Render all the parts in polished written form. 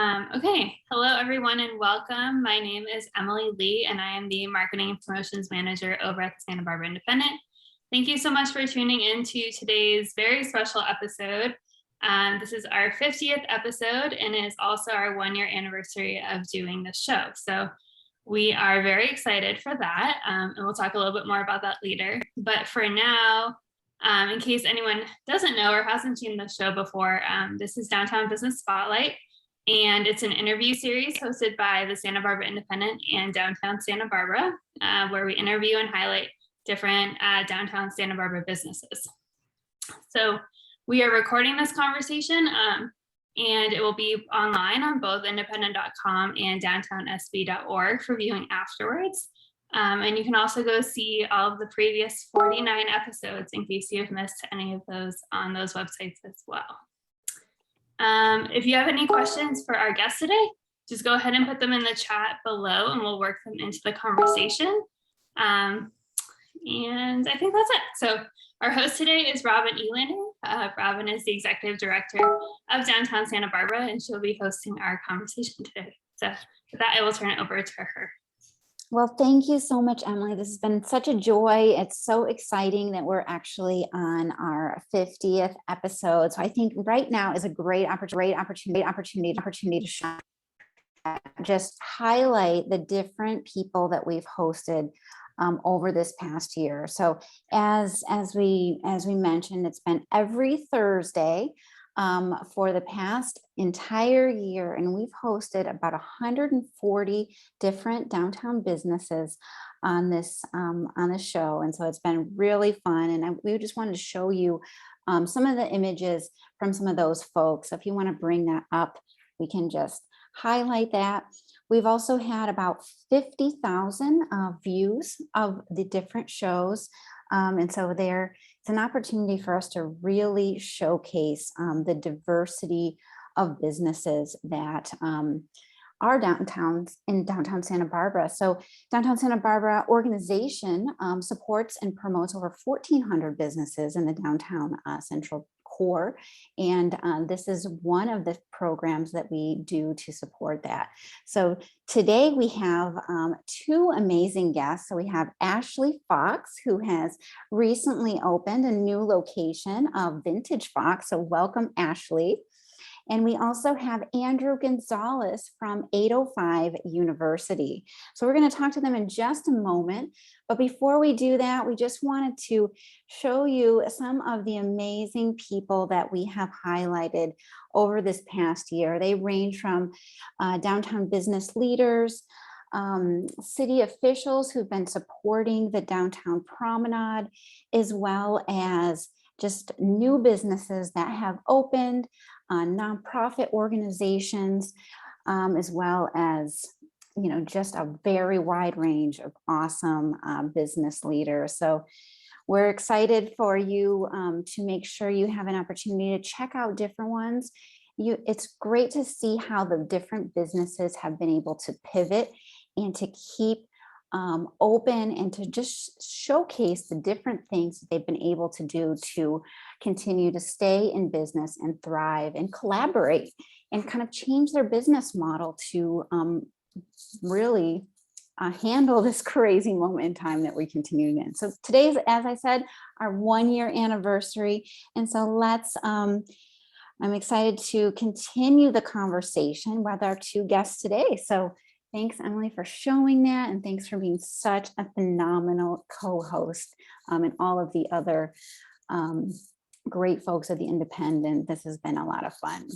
Okay, hello everyone and welcome. My name is Emily Lee and I am the Marketing and Promotions Manager over at the Santa Barbara Independent. Thank you so much for tuning into today's very special episode. This is our 50th episode and it is also our 1-year anniversary of doing this show. So we are very excited for that, and we'll talk a little bit more about that later. But for now, in case anyone doesn't know or hasn't seen the show before, this is Downtown Business Spotlight. And it's an interview series hosted by the Santa Barbara Independent and Downtown Santa Barbara, where we interview and highlight different downtown Santa Barbara businesses. So we are recording this conversation and it will be online on both independent.com and downtownsb.org for viewing afterwards. And you can also go see all of the previous 49 episodes in case you have missed any of those on those websites as well. If you have any questions for our guest today, just go ahead and put them in the chat below and we'll work them into the conversation. And I think that's it. So our host today is Robin Elander. Robin is the Executive Director of Downtown Santa Barbara and she'll be hosting our conversation today. So with that, I will turn it over to her. Well, thank you so much, Emily. This has been such a joy. It's so exciting that we're actually on our 50th episode. So I think right now is a great opportunity to just highlight the different people that we've hosted over this past year. So as we mentioned, it's been every Thursday for the past entire year, and we've hosted about 140 different downtown businesses on this show, and so it's been really fun. And we just wanted to show you some of the images from some of those folks. So if you want to bring that up, we can just highlight that. We've also had about 50,000 views of the different shows. And so it's an opportunity for us to really showcase the diversity of businesses that are downtowns in downtown Santa Barbara. So Downtown Santa Barbara organization supports and promotes over 1,400 businesses in the downtown central core. And this is one of the programs that we do to support that. So today we have two amazing guests. So we have Ashley Fox, who has recently opened a new location of Vintage Fox. So welcome, Ashley. And we also have Andrew Gonzalez from 805 University. So we're going to talk to them in just a moment. But before we do that, we just wanted to show you some of the amazing people that we have highlighted over this past year. They range from downtown business leaders, city officials who've been supporting the downtown promenade, as well as just new businesses that have opened, nonprofit organizations, as well as, just a very wide range of awesome business leaders. So we're excited for you to make sure you have an opportunity to check out different ones. It's great to see how the different businesses have been able to pivot and to keep open and to just showcase the different things that they've been able to do to continue to stay in business and thrive and collaborate and kind of change their business model to really handle this crazy moment in time that we continue in. So today's, as I said, our 1-year anniversary. And so I'm excited to continue the conversation with our two guests today. So thanks, Emily, for showing that. And thanks for being such a phenomenal co-host and all of the other great folks at the Independent. This has been a lot of fun.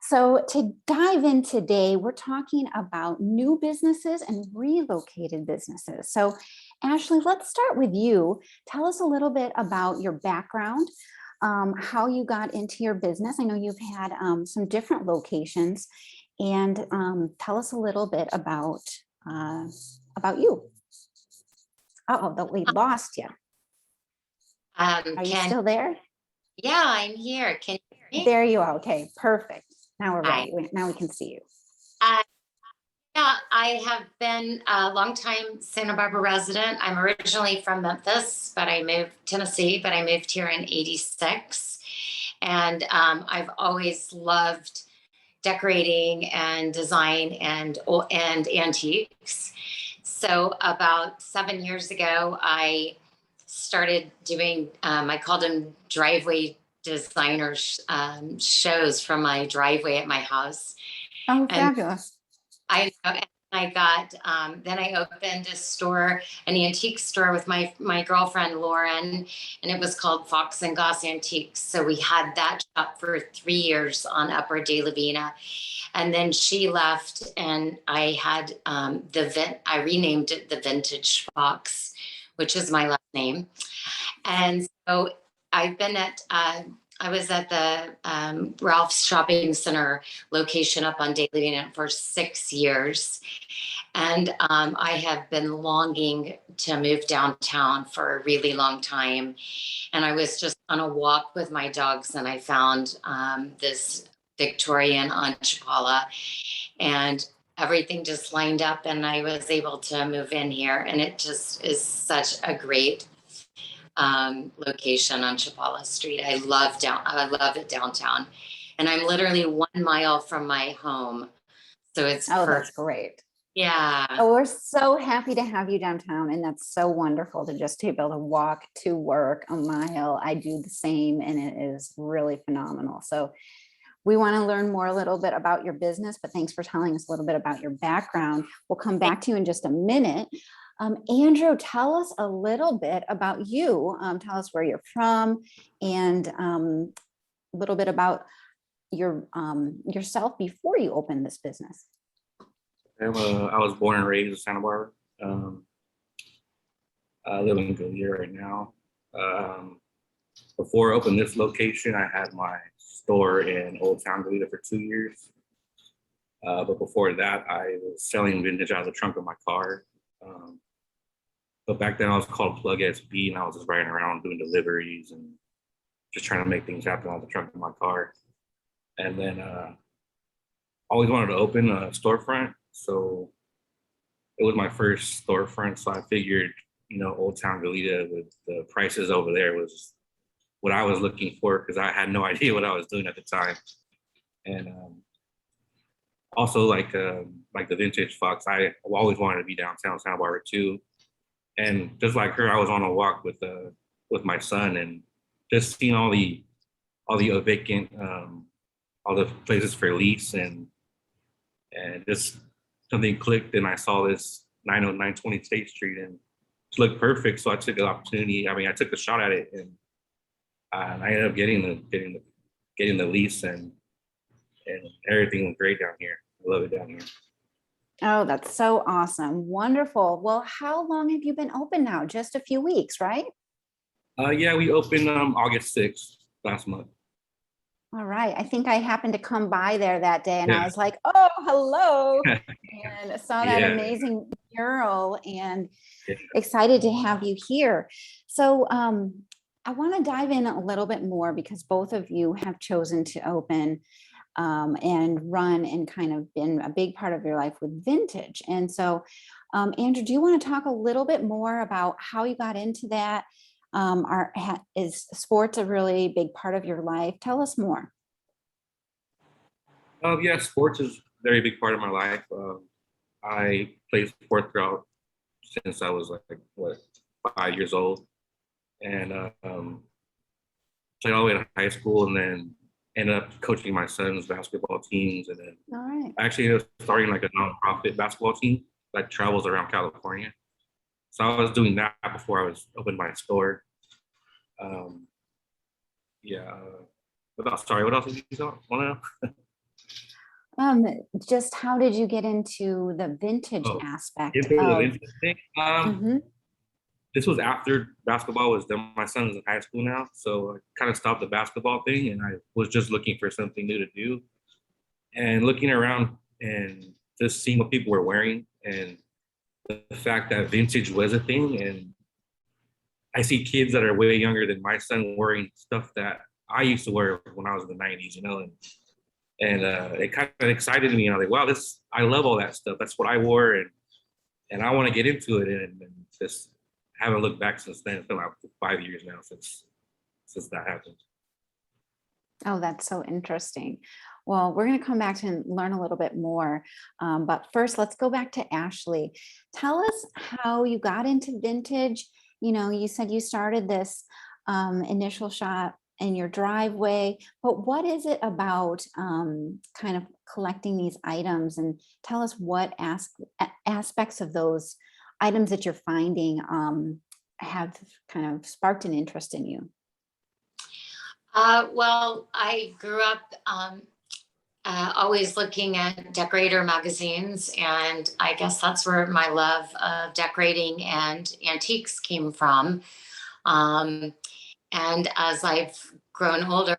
So to dive in today, we're talking about new businesses and relocated businesses. So Ashley, let's start with you. Tell us a little bit about your background, how you got into your business. I know you've had some different locations. And tell us a little bit about you. We lost you. Are you still there? Yeah, I'm here. Can you hear me? There you are. Okay, perfect. Now we're ready. Now we can see you. Yeah, I have been a longtime Santa Barbara resident. I'm originally from Memphis, Tennessee, but I moved here in '86. And I've always loved decorating and design and antiques. So about 7 years ago, I started doing, I called them driveway designer shows from my driveway at my house. Oh, And fabulous. I know, and I got, then I opened a store, an antique store with my girlfriend Lauren, and it was called Fox and Goss Antiques. So we had that shop for 3 years on Upper De La Vina. And then she left, and I had I renamed it the Vintage Fox, which is my last name. And so I've been at, I was at the Ralph's Shopping Center location up on De La Vina for 6 years. And I have been longing to move downtown for a really long time. And I was just on a walk with my dogs, and I found this Victorian on Chapala, and everything just lined up, and I was able to move in here. And it just is such a great location on Chapala Street. I love it downtown, and I'm literally 1 mile from my home, so it's Oh, perfect. that's great. Yeah. Oh, we're so happy to have you downtown, and that's so wonderful to just be able to walk to work a mile. I do the same, and it is really phenomenal. So we want to learn more a little bit about your business, but thanks for telling us a little bit about your background. We'll come back to you in just a minute. Andrew, tell us a little bit about you. Tell us where you're from, and a little bit about yourself before you opened this business. I was born and raised in Santa Barbara. I live in Gallia right now. Before I opened this location, I had my store in Old Town Gallia for 2 years. But before that, I was selling vintage out of the trunk of my car. But back then I was called Plug SB, and I was just riding around doing deliveries and just trying to make things happen out of the trunk of my car. And then always wanted to open a storefront. So it was my first storefront. So I figured, Old Town Gallia with the prices over there was what I was looking for, because I had no idea what I was doing at the time. And also like the Vintage Fox, I always wanted to be downtown Santa Barbara too. And just like her, I was on a walk with my son, and just seeing all the vacant, all the places for lease, and just something clicked, and I saw this 90920 State Street, and it looked perfect. So I took the opportunity. I mean, I took a shot at it, and I ended up getting the lease, and everything was great down here. I love it down here. Oh, that's so awesome. Wonderful. Well, how long have you been open now? Just a few weeks, right? Yeah, we opened August 6th last month. All right. I think I happened to come by there that day, and Yeah. I was like, oh, hello, and saw that Yeah. amazing mural, and Yeah. excited to have you here. So I want to dive in a little bit more, because both of you have chosen to open and run and kind of been a big part of your life with vintage. And so, Andrew, do you want to talk a little bit more about how you got into that? Is sports a really big part of your life? Tell us more. Yeah, sports is a very big part of my life. I played sport throughout since I was like 5 years old, and played all the way to high school, and then ended up coaching my son's basketball teams, and then All right. I actually ended up starting like a nonprofit basketball team that travels around California. So I was doing that before I was opened my store. Yeah. Sorry, what else did you want to know? Just how did you get into the vintage aspect Into the of? vintage thing? This was after basketball was done. My son's in high school now, so I kind of stopped the basketball thing, and I was just looking for something new to do, and looking around and just seeing what people were wearing, and the fact that vintage was a thing. And I see kids that are way younger than my son wearing stuff that I used to wear when I was in the 90s, and it kind of excited me. And I was like, wow, I love all that stuff. That's what I wore, and I want to get into it, and just haven't looked back since then. It's been like 5 years now since that happened. Oh, that's so interesting. Well, we're going to come back to and learn a little bit more. But first, let's go back to Ashley. Tell us how you got into vintage. You know, you said you started this initial shop in your driveway, but what is it about kind of collecting these items? And tell us what aspects of those items that you're finding have kind of sparked an interest in you. Well, I grew up always looking at decorator magazines, and I guess that's where my love of decorating and antiques came from. And as I've grown older,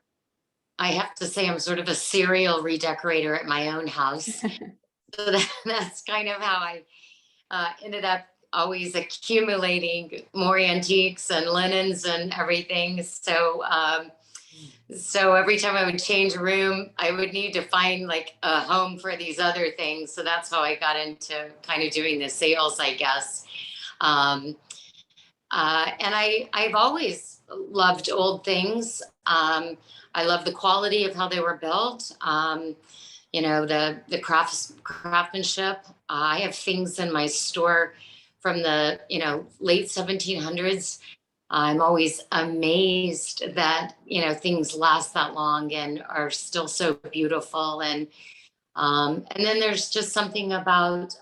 I have to say I'm sort of a serial redecorator at my own house. So that's kind of how I ended up always accumulating more antiques and linens and everything. So every time I would change a room, I would need to find like a home for these other things. So that's how I got into kind of doing the sales, I guess. And I've always loved old things. I love the quality of how they were built. You know, the craftsmanship. I have things in my store from the, you know, late 1700s. I'm always amazed that, you know, things last that long and are still so beautiful. And then there's just something about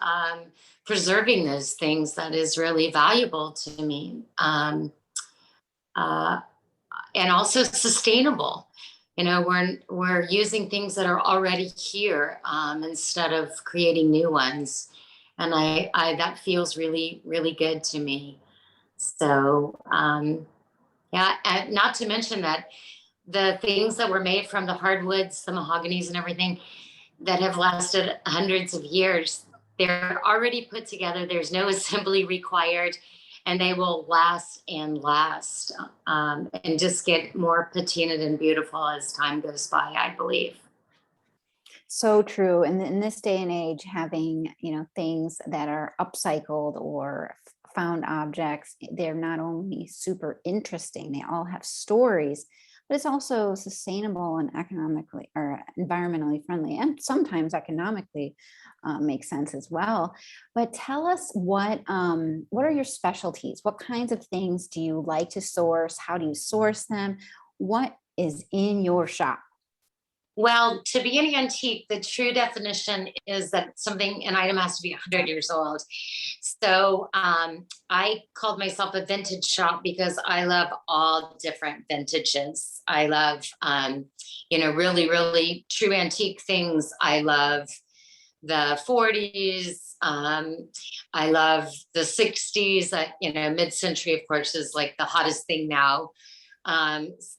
preserving those things that is really valuable to me. And also sustainable. You know, we're using things that are already here instead of creating new ones. And I that feels really, really good to me. So, yeah, and not to mention that the things that were made from the hardwoods, the mahoganies and everything that have lasted hundreds of years, they're already put together. There's no assembly required, and they will last and last, and just get more patinaed and beautiful as time goes by, I believe. So true. And in this day and age, having, you know, things that are upcycled or found objects, they're not only super interesting, they all have stories, but it's also sustainable and economically or environmentally friendly, and sometimes economically makes sense as well. But tell us what are your specialties? What kinds of things do you like to source? How do you source them? What is in your shop? Well, to be an antique, the true definition is that an item has to be 100 years old. So I called myself a vintage shop because I love all different vintages. I love, you know, really, really true antique things. I love the 40s. I love the 60s. You know, mid-century, of course, is like the hottest thing now.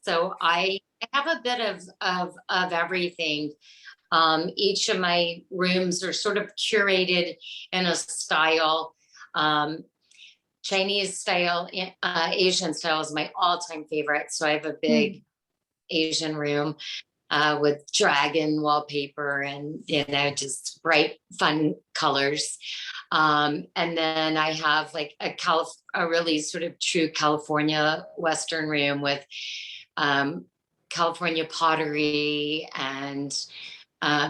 So I have a bit of everything. Each of my rooms are sort of curated in a style. Chinese style, Asian style is my all-time favorite. So I have a big Asian room with dragon wallpaper and, you know, just bright, fun colors. And then I have like a really sort of true California Western room with California pottery and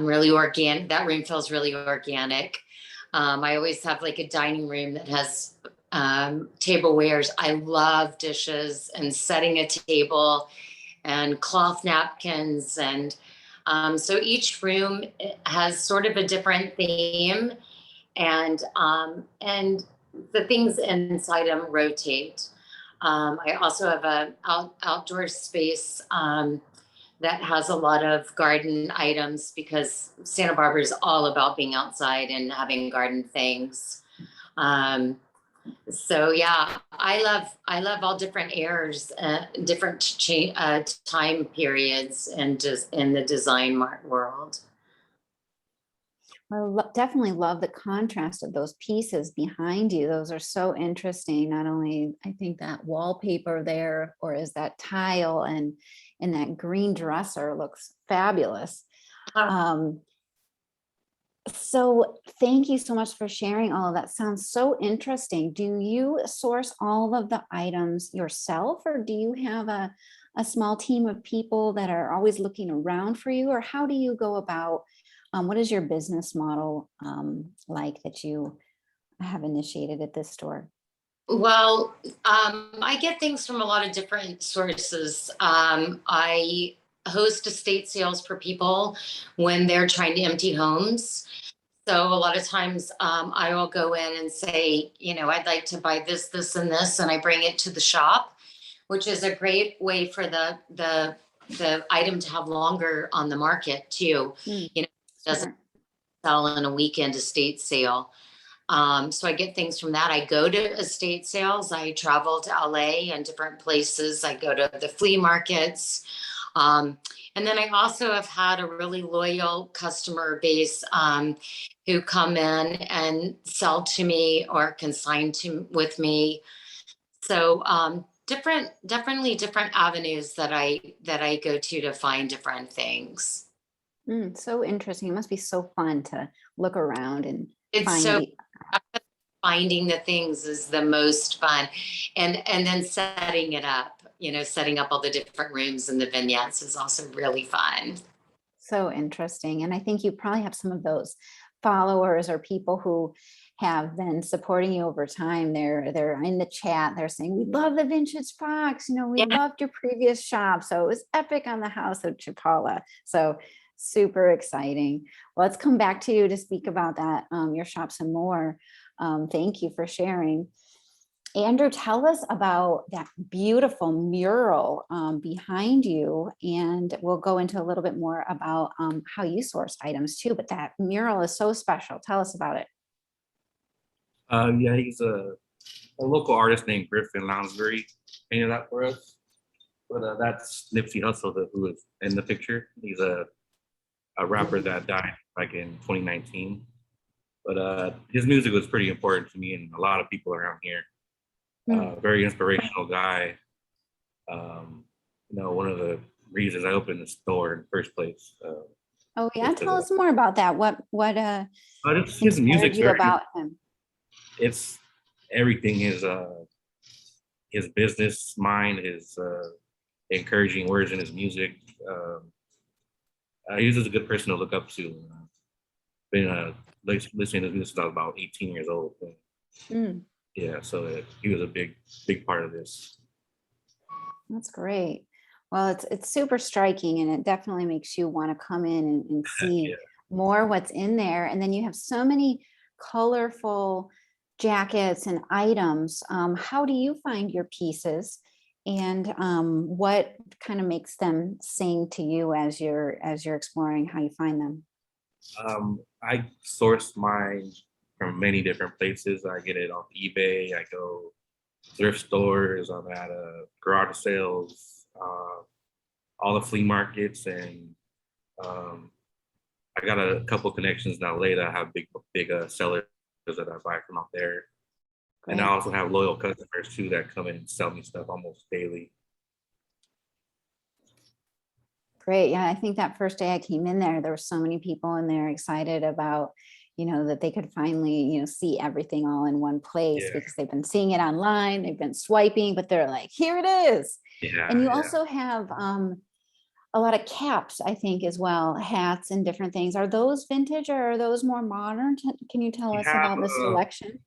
really organic. That room feels really organic. I always have like a dining room that has tablewares. I love dishes and setting a table and cloth napkins. And so each room has sort of a different theme, and the things inside them rotate. I also have a outdoor space that has a lot of garden items because Santa Barbara is all about being outside and having garden things. So yeah, I love all different eras, different time periods, and just in the design world. I definitely love the contrast of those pieces behind you. Those are so interesting. Not only, I think that wallpaper there, or is that tile and that green dresser looks fabulous. So thank you so much for sharing all of that. Sounds so interesting. Do you source all of the items yourself, or do you have a small team of people that are always looking around for you? Or how do you go about, what is your business model like that you have initiated at this store? Well, I get things from a lot of different sources. I host estate sales for people when they're trying to empty homes. So a lot of times I will go in and say, I'd like to buy this, this, and this, and I bring it to the shop, which is a great way for the item to have longer on the market too. Mm, You know, it doesn't sure. sell in a weekend estate sale. So I get things from that. I go to estate sales. I travel to LA and different places. I go to the flea markets. Um, and then I also have had a really loyal customer base who come in and sell to me or consign to with me. So definitely different avenues that I go to find different things. So interesting. It must be so fun to look around and It's find so the, finding the things is the most fun, and then setting up all the different rooms and the vignettes is also really fun. so interesting. And I think you probably have some of those followers or people who have been supporting you over time. They're in the chat. They're saying, "We love the vintage fox. We Yeah. loved your previous shop. So it was epic on the house of Chapala." So super exciting. Let's come back to you to speak about that, your shop some more. Thank you for sharing. Andrew, tell us about that beautiful mural behind you, and we'll go into a little bit more about how you source items too, but that mural is so special. Tell us about it. Yeah, he's a local artist named Griffin Lounsbury painted that for us. But that's Nipsey Hussle, who is in the picture. He's a rapper that died like in 2019. But his music was pretty important to me and a lot of people around here. Very inspirational guy. One of the reasons I opened the store in the first place. Oh yeah, tell us more about that. What his inspired music's you very, about him? it's everything. His business mind, his encouraging words in his music. He was just a good person to look up to. Been listening to this since I was about 18 years old. Yeah, so he was a big part of this. That's great. Well, it's super striking, and it definitely makes you want to come in and see Yeah. more what's in there. And then you have so many colorful jackets and items. How do you find your pieces, and what kind of makes them sing to you as you're exploring how you find them? I source mine from many different places. I get it off eBay. I go thrift stores. I'm at garage sales, all the flea markets, and I got a couple connections in LA that have big sellers that I buy from out there. Great. And I also have loyal customers too that come in and sell me stuff almost daily. Great. Yeah, I think that first day I came in there were so many people in there excited about, that they could finally, see everything all in one place, because they've been seeing it online, they've been swiping, but they're like, here it is. Yeah. And you also have a lot of caps, I think, as well, hats and different things. Are those vintage or are those more modern? Can you tell us about the selection?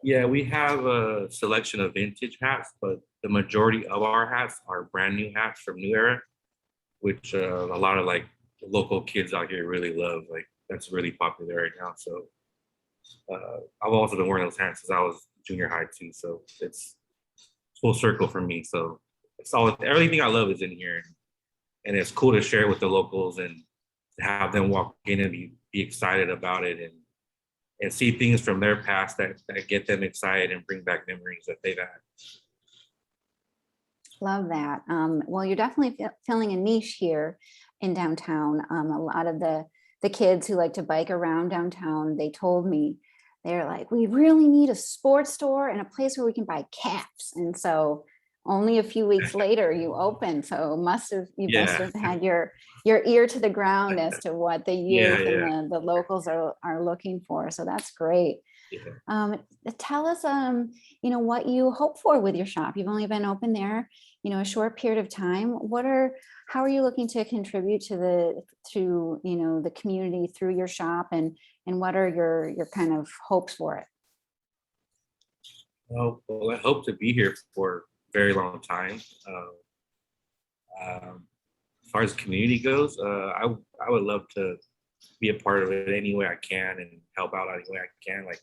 Yeah, we have a selection of vintage hats, but the majority of our hats are brand new hats from New Era, which a lot of like local kids out here really love. Like that's really popular right now. So I've also been wearing those hats since I was junior high too. So it's full circle for me. So it's all, everything I love is in here, and it's cool to share it with the locals and to have them walk in and be excited about it and see things from their past that get them excited and bring back memories that they've had. Love that. Well, you're definitely filling a niche here in downtown. A lot of the kids who like to bike around downtown, they told me, they're like, we really need a sports store and a place where we can buy caps. And so only a few weeks later you opened. So you must Yeah. have had your ear to the ground as to what the youth Yeah. and the locals are looking for. So that's great. Yeah. Tell us, what you hope for with your shop. You've only been open there, a short period of time. How are you looking to contribute to the community through your shop, and what are your kind of hopes for it? Well, I hope to be here for a very long time. As far as community goes, I would love to be a part of it any way I can and help out any way I can. Like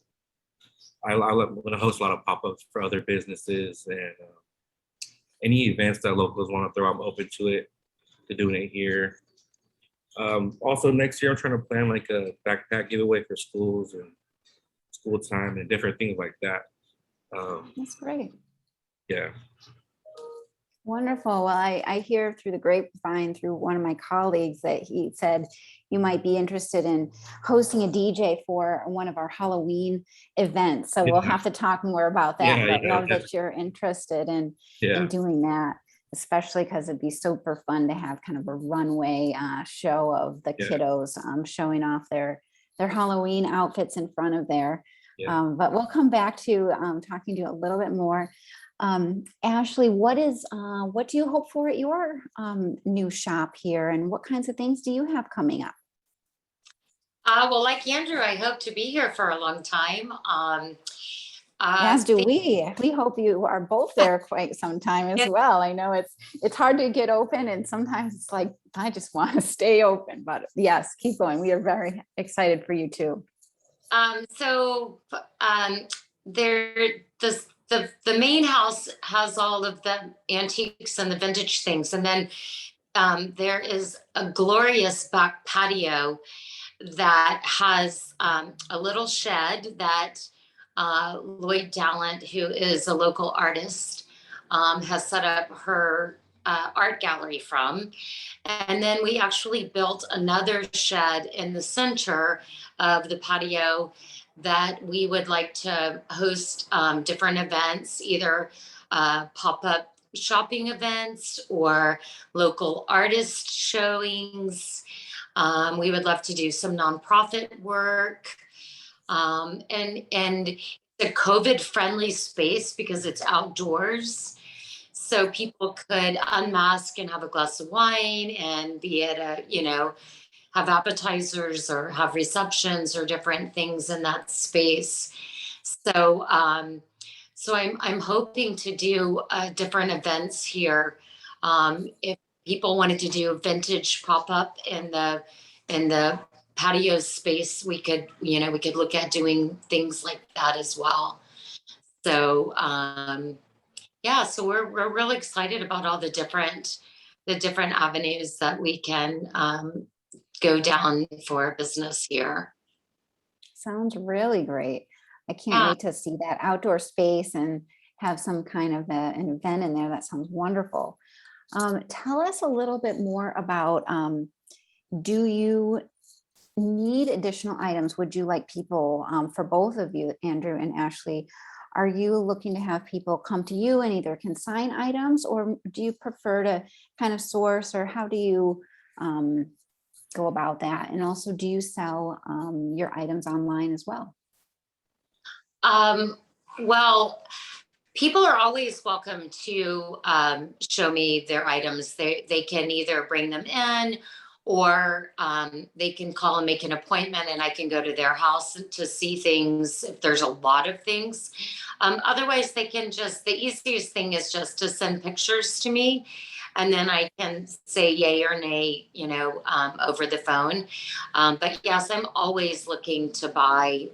I want to host a lot of pop-ups for other businesses, and any events that locals want to throw, I'm open to it, to doing it here. Also next year, I'm trying to plan like a backpack giveaway for schools and school time and different things like that. That's great. Yeah. Wonderful. Well, I hear through the grapevine through one of my colleagues that he said you might be interested in hosting a DJ for one of our Halloween events. So we'll have to talk more about that. Yeah, But yeah, love that you're interested in doing that, especially because it'd be super fun to have kind of a runway show of the kiddos showing off their Halloween outfits in front of there. But we'll come back to talking to you a little bit more. Ashley, what do you hope for at your new shop here, and what kinds of things do you have coming up? Well, like Andrew, I hope to be here for a long time. As do we. We hope you are both there quite some time as well. I know it's hard to get open, and sometimes it's like, I just want to stay open, but yes, keep going. We are very excited for you too. The main house has all of the antiques and the vintage things. And then there is a glorious back patio that has a little shed that Lloyd Dallant, who is a local artist, has set up her art gallery from. And then we actually built another shed in the center of the patio that we would like to host different events, either pop-up shopping events or local artist showings. We would love to do some nonprofit work, and the COVID-friendly space because it's outdoors. So people could unmask and have a glass of wine and be at have appetizers or have receptions or different things in that space. So I'm hoping to do different events here. If people wanted to do a vintage pop-up in the patio space, we could look at doing things like that as well. So so we're really excited about all the different avenues that we can go down for business here. Sounds really great. I can't wait to see that outdoor space and have some kind of an event in there. That sounds wonderful. Tell us a little bit more about, do you need additional items? Would you like people, for both of you, Andrew and Ashley, are you looking to have people come to you and either consign items, or do you prefer to kind of source, or how do you go about that? And also, do you sell your items online as well? Well, people are always welcome to show me their items. They can either bring them in, or they can call and make an appointment, and I can go to their house to see things if there's a lot of things. Otherwise, the easiest thing is just to send pictures to me, and then I can say yay or nay, over the phone. But yes, I'm always looking to buy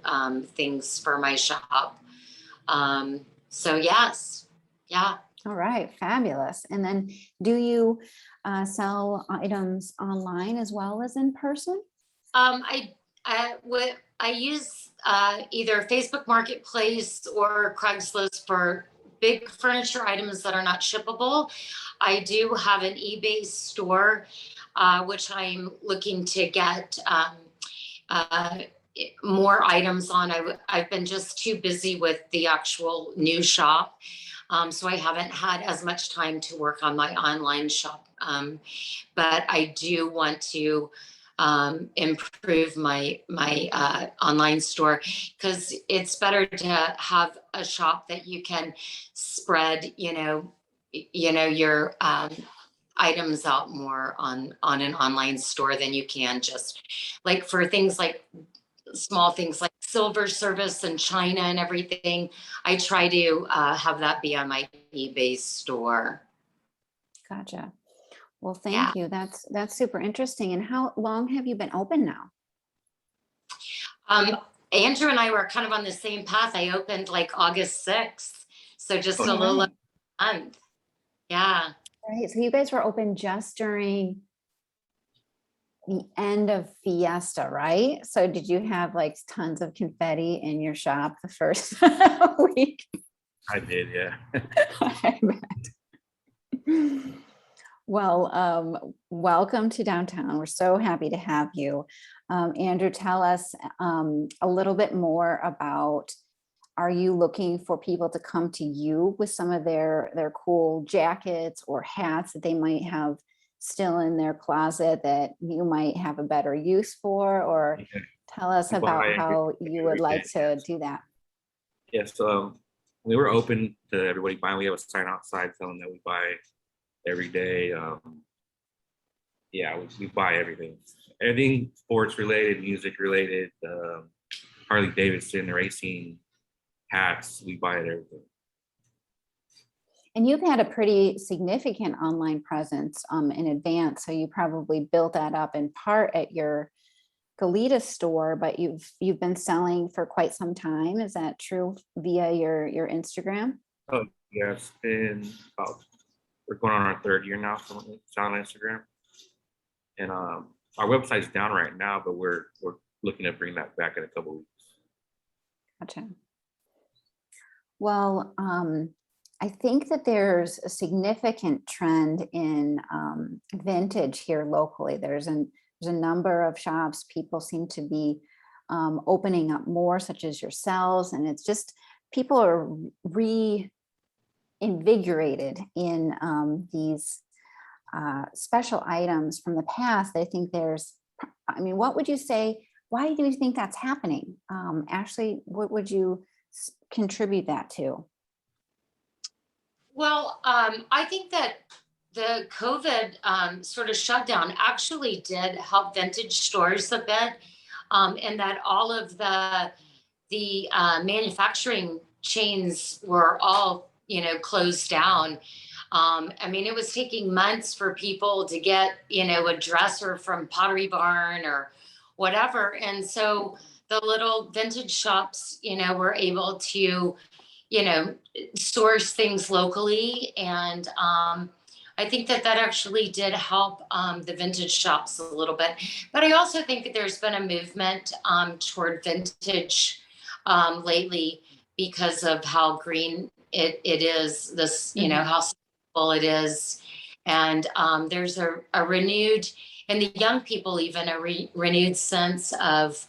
things for my shop. So yes, yeah. All right, fabulous. And then do you sell items online as well as in person? I use either Facebook Marketplace or Craigslist for big furniture items that are not shippable. I do have an eBay store, which I'm looking to get more items on. I've been just too busy with the actual new shop. So I haven't had as much time to work on my online shop. But I do want to improve my online store, because it's better to have a shop that you can spread, your items out more on an online store than you can just like for things like small things like silver service and china and everything. I try to have that be on my eBay store. Gotcha. Well, Yeah. thank you. That's super interesting. And how long have you been open now? Um, Andrew and I were kind of on the same path. I opened like August 6th, so just a little over a month. Yeah. Right. So you guys were open just during the end of Fiesta, right? So did you have like tons of confetti in your shop the first week? I did, yeah. I bet. Well, welcome to downtown. We're so happy to have you. Andrew, tell us a little bit more about, are you looking for people to come to you with some of their cool jackets or hats that they might have still in their closet that you might have a better use for? Or tell us about how you would like to do that. Yes, we were open to everybody buying. We have a sign outside telling that we buy every day. We buy everything sports related, music related, Harley Davidson racing, hats. We buy it, everything. And you've had a pretty significant online presence in advance, so you probably built that up in part at your Goleta store, but you've been selling for quite some time. Is that true via your Instagram? Oh yeah, it's been about, we're going on our third year now selling on Instagram, and our website's down right now, but we're looking to bring that back in a couple weeks. Gotcha. Well, I think that there's a significant trend in vintage here locally. There's a number of shops people seem to be opening up more, such as yourselves, and it's just people are reinvigorated in these special items from the past. I think what would you say, why do you think that's happening? Ashley, what would you contribute that to? Well, I think that the COVID sort of shutdown actually did help vintage stores a bit, and that all of the manufacturing chains were all closed down. It was taking months for people to get a dresser from Pottery Barn or whatever, and so the little vintage shops were able to source things locally. And I think that actually did help the vintage shops a little bit. But I also think that there's been a movement toward vintage lately because of how green it is, this, how sustainable it is. And there's a renewed, and the young people even, a renewed sense of,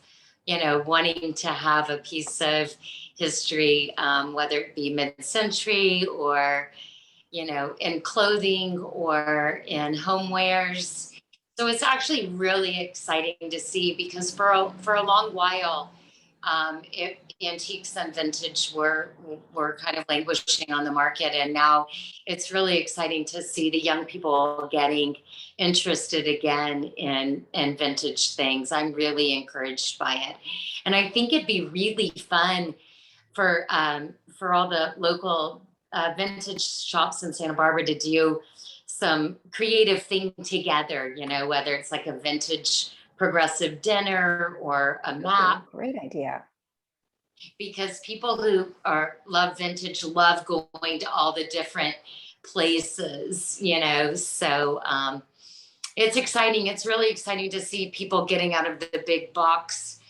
wanting to have a piece of history, whether it be mid-century or, in clothing or in homewares. So it's actually really exciting to see, because for a long while, antiques and vintage were kind of languishing on the market, and now it's really exciting to see the young people getting interested again in vintage things. I'm really encouraged by it, and I think it'd be really fun for all the local vintage shops in Santa Barbara to do some creative thing together, whether it's like a vintage progressive dinner or a map. Great idea. Because people who love vintage love going to all the different places, so it's exciting. It's really exciting to see people getting out of the big box,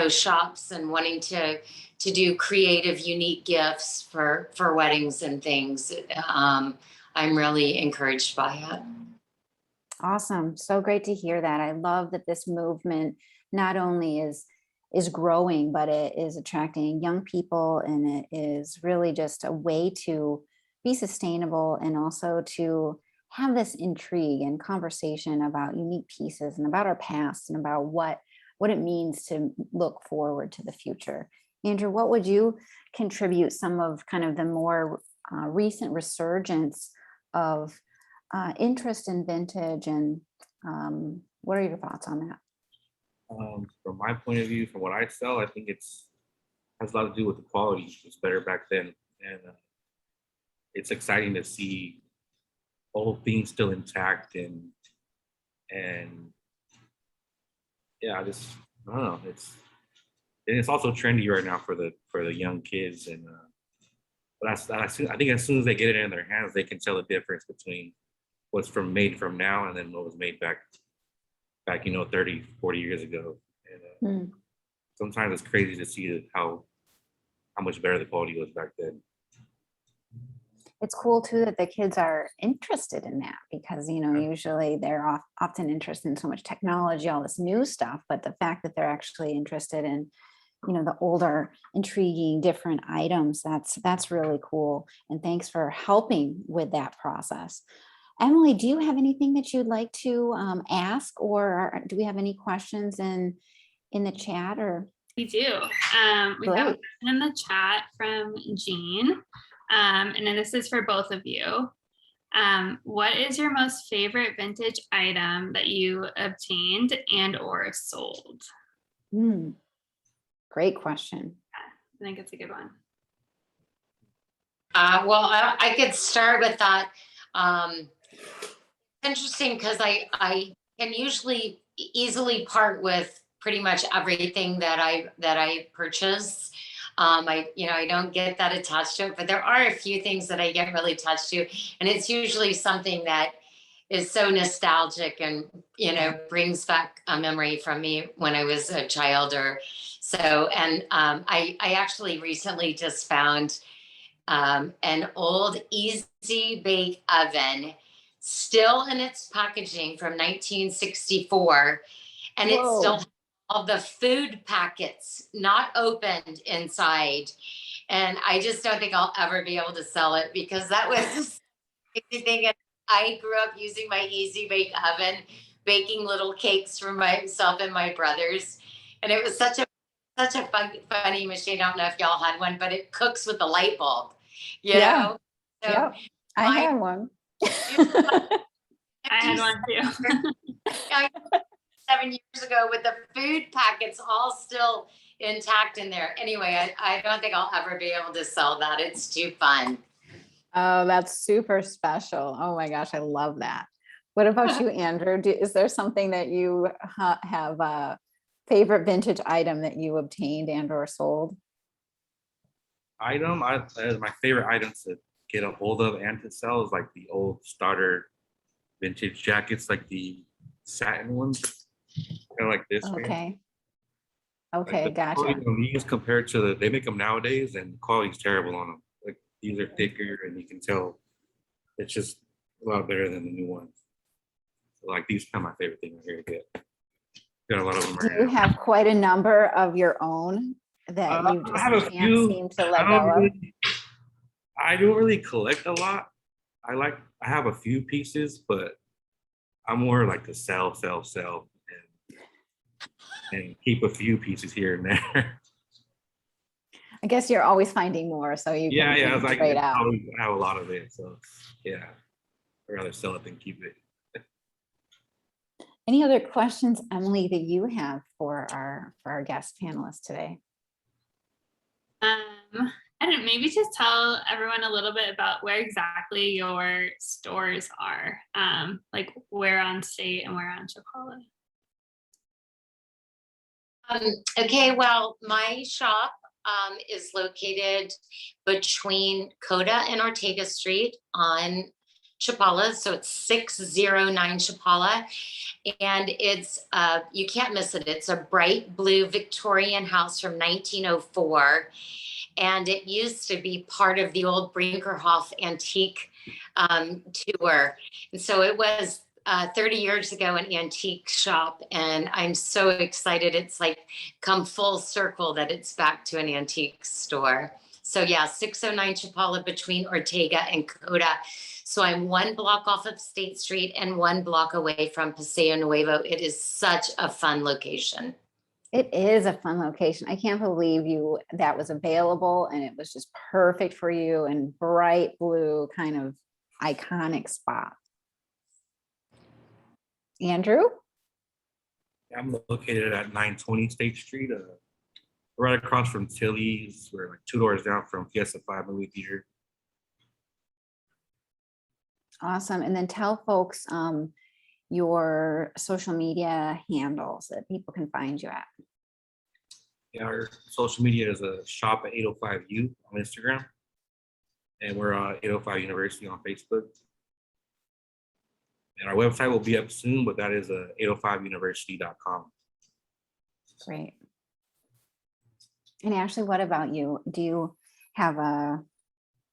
shops and wanting to do creative, unique gifts for weddings and things. I'm really encouraged by it. Awesome. So great to hear that. I love that this movement not only is growing, but it is attracting young people, and it is really just a way to be sustainable and also to have this intrigue and conversation about unique pieces and about our past and about what it means to look forward to the future. Andrew, what would you contribute some of kind of the more recent resurgence of interest in vintage, and what are your thoughts on that? From my point of view, from what I sell, I think has a lot to do with the quality. It's better back then, and it's exciting to see old things still intact, and yeah, I don't know. It's also trendy right now for the young kids, and but I think as soon as they get it in their hands, they can tell the difference between what's made from now and then what was made back 30, 40 years ago. And sometimes it's crazy to see how much better the quality was back then. It's cool too that the kids are interested in that, because usually they're often interested in so much technology, all this new stuff, but the fact that they're actually interested in the older, intriguing, different items, that's really cool. And thanks for helping with that process. Emily, do you have anything that you'd like to ask, or do we have any questions in the chat? Or we do. We have a question in the chat from Jean, and then this is for both of you. What is your most favorite vintage item that you obtained and or sold? Great question. I think it's a good one. Well, I could start with that. Interesting, because I can usually easily part with pretty much everything that I purchase. I don't get that attached to it, but there are a few things that I get really attached to, and it's usually something that is so nostalgic and brings back a memory from me when I was a child or so. And I actually recently just found an old Easy Bake Oven, still in its packaging from 1964, and Whoa. It's still all the food packets not opened inside. And I just don't think I'll ever be able to sell it, because that was the crazy thing. And I grew up using my Easy Bake Oven, baking little cakes for myself and my brothers, and it was such a funny machine. I don't know if y'all had one, but it cooks with the light bulb. You know? So yeah, I had one. I had one too. 7 years ago, with the food packets all still intact in there. Anyway, I don't think I'll ever be able to sell that. It's too fun. Oh, that's super special. Oh my gosh, I love that. What about you, Andrew? Is there something that you have a favorite vintage item that you obtained and or sold? My favorite item to get a hold of and to sell is like the old starter vintage jackets, like the satin ones, kind of like this. Okay. Okay, like gotcha. These compared to they make them nowadays, and the quality's terrible on them. Like these are thicker, and you can tell it's just a lot better than the new ones. So, like these are my favorite thing right here to get. Got a lot of them. Do you have quite a number of your own that you just can't seem to let go of? I don't really collect a lot. I have a few pieces, but I'm more like to sell, and keep a few pieces here and there. I guess you're always finding more, so you can trade out. I have a lot of it, so yeah, I'd rather sell it than keep it. Any other questions, Emily, that you have for our guest panelists today? I don't know, maybe just tell everyone a little bit about where exactly your stores are, like where on State and where on Chapala. Okay, well, my shop is located between Coda and Ortega Street on Chapala, so it's 609 Chapala, and it's you can't miss it. It's a bright blue Victorian house from 1904, and it used to be part of the old Brinkerhoff antique tour, and so it was 30 years ago an antique shop, and I'm so excited it's like come full circle that it's back to an antique store. So yeah, 609 Chapala between Ortega and Coda. So I'm 1 block off of State Street and 1 block away from Paseo Nuevo. It is such a fun location. It is a fun location. I can't believe that was available, and it was just perfect for you, and bright blue, kind of iconic spot. Andrew? I'm located at 920 State Street, right across from Tilly's. We're like 2 doors down from Fiesta 5 movie theater. Awesome. And then tell folks your social media handles that people can find you at. Yeah, our social media is a shop at 805U on Instagram, and we're 805 University on Facebook. And our website will be up soon, but that is 805university.com. Great. And Ashley, what about you? Do you have a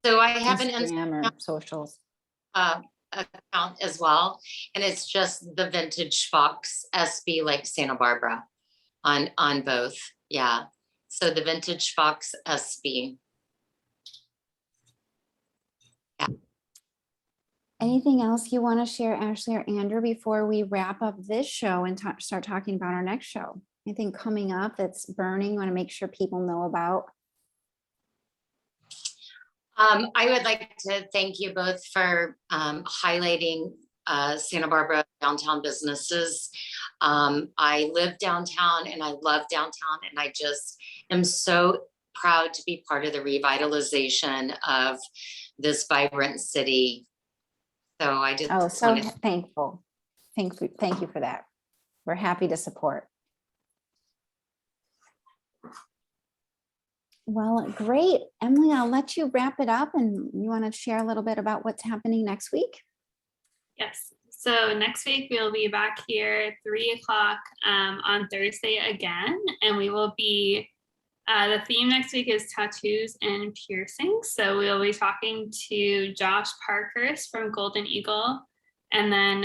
So I have an Instagram or socials? account as well, and it's just the Vintage Fox SB, like Santa Barbara, on both. Yeah, so the Vintage Fox SB. Yeah. Anything else you want to share, Ashley or Andrew, before we wrap up this show and start talking about our next show? Anything coming up that's burning you want to make sure people know about? I would like to thank you both for highlighting Santa Barbara downtown businesses. I live downtown and I love downtown, and I just am so proud to be part of the revitalization of this vibrant city. So I just so thankful. Thank you for that. We're happy to support. Well, great. Emily, I'll let you wrap it up, and you want to share a little bit about what's happening next week? Yes. So next week we'll be back here at 3 o'clock on Thursday again, and we will be, the theme next week is tattoos and piercings. So we'll be talking to Josh Parkhurst from Golden Eagle, and then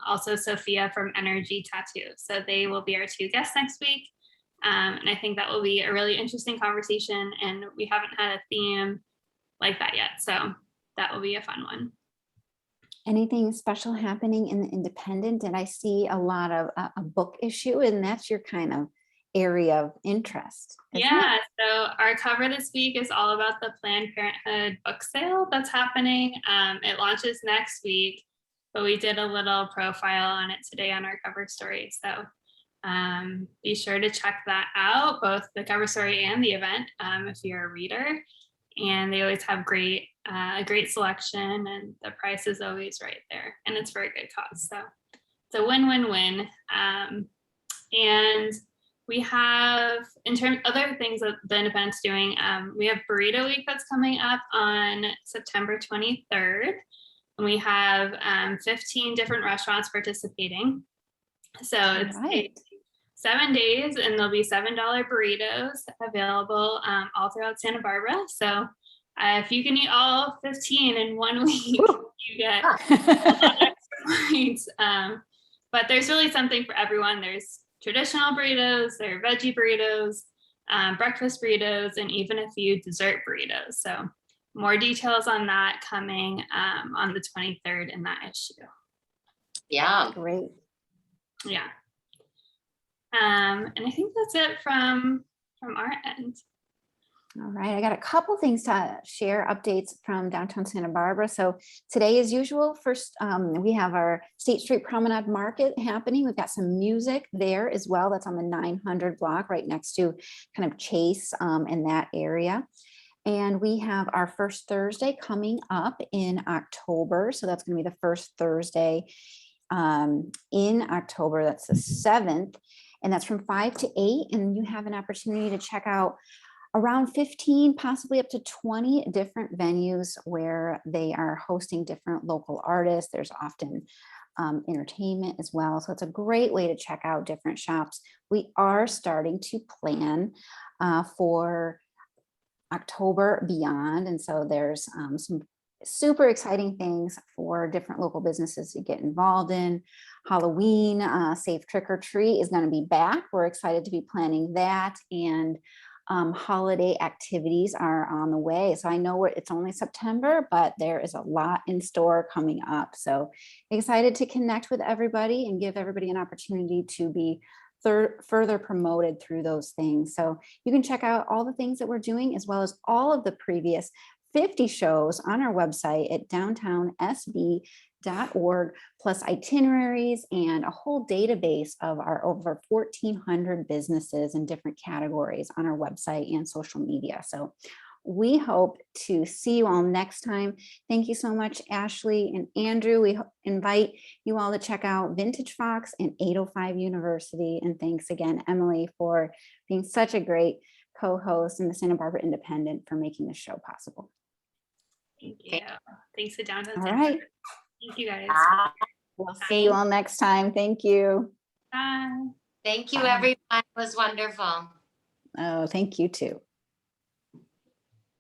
also Sophia from Energy Tattoo. So they will be our 2 guests next week. And I think that will be a really interesting conversation, and we haven't had a theme like that yet. So that will be a fun one. Anything special happening in the independent? And I see a lot of a book issue, and that's your kind of area of interest. Yeah, so our cover this week is all about the Planned Parenthood book sale that's happening. It launches next week, but we did a little profile on it today on our cover story. So be sure to check that out, both the cover story and the event, if you're a reader. And they always have a great selection, and the price is always right there, and it's for a good cause. So it's a win-win-win. And we have, in terms of other things that the independent's doing, we have Burrito Week that's coming up on September 23rd. And we have 15 different restaurants participating. So it's 7 days, and there'll be $7 burritos available all throughout Santa Barbara. So if you can eat all 15 in 1 week, you get a lot of extra points. But there's really something for everyone. There's traditional burritos, there are veggie burritos, breakfast burritos, and even a few dessert burritos. So more details on that coming on the 23rd in that issue. Yeah. Great. Yeah. And I think that's it from our end. All right, I got a couple things to share, updates from downtown Santa Barbara. So today, as usual, first we have our State Street Promenade Market happening. We've got some music there as well. That's on the 900 block, right next to kind of Chase in that area. And we have our first Thursday coming up in October. So that's going to be the first Thursday in October. That's the 7th. And that's from 5 to 8. And you have an opportunity to check out around 15, possibly up to 20 different venues where they are hosting different local artists. There's often entertainment as well. So it's a great way to check out different shops. We are starting to plan for October beyond. And so there's some super exciting things for different local businesses to get involved in. Halloween, Safe Trick or Treat is going to be back. We're excited to be planning that. And holiday activities are on the way. So I know it's only September, but there is a lot in store coming up. So excited to connect with everybody and give everybody an opportunity to be further promoted through those things. So you can check out all the things that we're doing, as well as all of the previous 50 shows on our website at downtownsb.org, plus itineraries and a whole database of our over 1,400 businesses in different categories on our website and social media. So we hope to see you all next time. Thank you so much, Ashley and Andrew. We invite you all to check out Vintage Fox and 805 University. And thanks again, Emily, for being such a great co-host and the Santa Barbara Independent for making this show possible. Thank you. Thanks to Downtown. All right. Thank you, guys. We'll see you all next time. Thank you. Bye. Thank you, everyone. It was wonderful. Oh, thank you too.